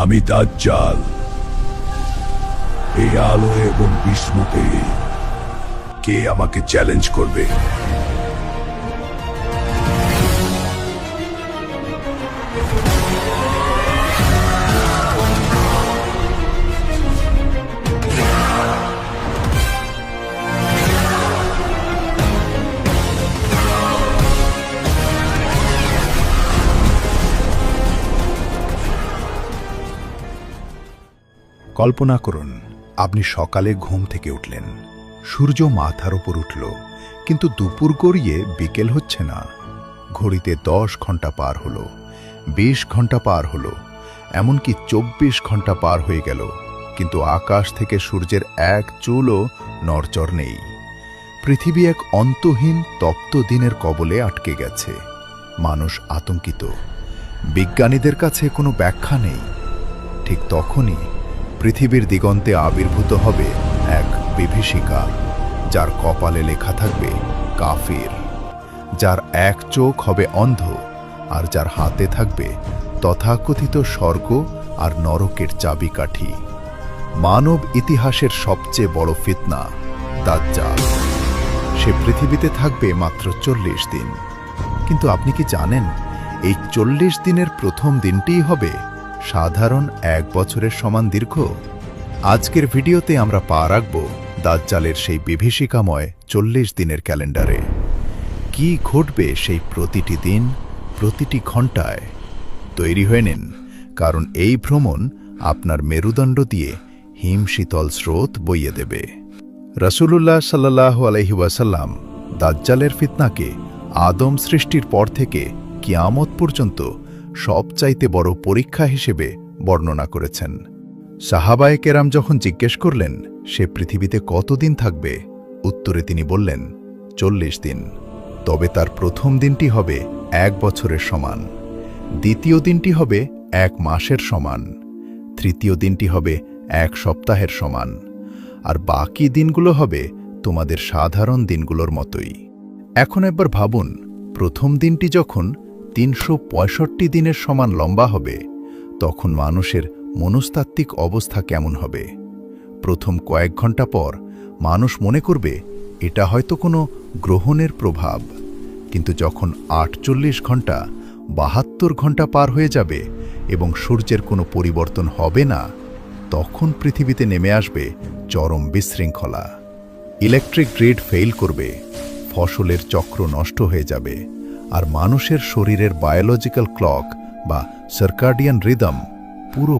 আমি দাজ্জাল। এই আলো এবং বিস্মতে কে আমাকে চ্যালেঞ্জ করবে? কল্পনা করুন, আপনি সকালে ঘুম থেকে উঠলেন, সূর্য মাথার উপর উঠল, কিন্তু দুপুর গড়িয়ে বিকেল হচ্ছে না। ঘড়িতে 10 ঘন্টা পার হলো, 20 ঘন্টা পার হলো, এমনকি 24 ঘন্টা পার হয়ে গেল, কিন্তু আকাশ থেকে সূর্যের এক চুলও নড়চড় নেই। পৃথিবী এক অন্তহীন তপ্ত দিনের কবলে আটকে গেছে। মানুষ আতঙ্কিত, বিজ্ঞানীদের কাছে কোনো ব্যাখ্যা নেই। ঠিক তখনই পৃথিবীর দিগন্তে আবির্ভূত হবে এক বিভীষিকা, যার কপালে লেখা থাকবে কাফির, যার এক চোখ হবে অন্ধ, আর যার হাতে থাকবে তথাকথিত স্বর্গ আর নরকের চাবিকাঠি। মানব ইতিহাসের সবচেয়ে বড় ফিতনা দাজ্জাল। সে পৃথিবীতে থাকবে মাত্র 40 দিন। কিন্তু আপনি কি জানেন, এই 40 দিনের প্রথম দিনটিই হবে সাধারণ 1 বছরের সমান দীর্ঘ? আজকের ভিডিওতে আমরা পা রাখব দাজ্জালের সেই বিভীষিকাময় 40 দিনের ক্যালেন্ডারে। কি ঘটবে সেই প্রতিটি দিন, প্রতিটি ঘণ্টায়? তৈরি হয়ে নিন, কারণ এই ভ্রমণ আপনার মেরুদণ্ড দিয়ে হিমশীতল স্রোত বইয়ে দেবে। রাসূলুল্লাহ সাল্লাল্লাহু আলাইহি ওয়াসাল্লাম দাজ্জালের ফিতনাকে আদম সৃষ্টির পর থেকে কিয়ামত পর্যন্ত সবচাইতে বড় পরীক্ষা হিসেবে বর্ণনা করেছেন। সাহাবায়ে কেরাম যখন জিজ্ঞেস করলেন সে পৃথিবীতে কতদিন থাকবে, উত্তরে তিনি বললেন 40 দিন। তবে তার প্রথম দিনটি হবে 1 বছরের সমান, দ্বিতীয় দিনটি হবে 1 মাসের সমান, তৃতীয় দিনটি হবে 1 সপ্তাহের সমান, আর বাকি দিনগুলো হবে তোমাদের সাধারণ দিনগুলোর মতোই। এখন একবার ভাবুন, প্রথম দিনটি যখন 365 দিনের সমান লম্বা হবে, তখন মানুষের মনস্তাত্ত্বিক অবস্থা কেমন হবে? প্রথম কয়েক ঘন্টা পর মানুষ মনে করবে এটা হয়তো কোনো গ্রহণের প্রভাব। কিন্তু যখন 48 ঘন্টা, 72 ঘন্টা পার হয়ে যাবে এবং সূর্যের কোনো পরিবর্তন হবে না, তখন পৃথিবীতে নেমে আসবে চরম বিশৃঙ্খলা। ইলেকট্রিক গ্রিড ফেইল করবে, ফসলের চক্র নষ্ট হয়ে যাবে, আর মানুষের শরীরের বায়োলজিক্যাল ক্লক বা সার্কাডিয়ান রিদম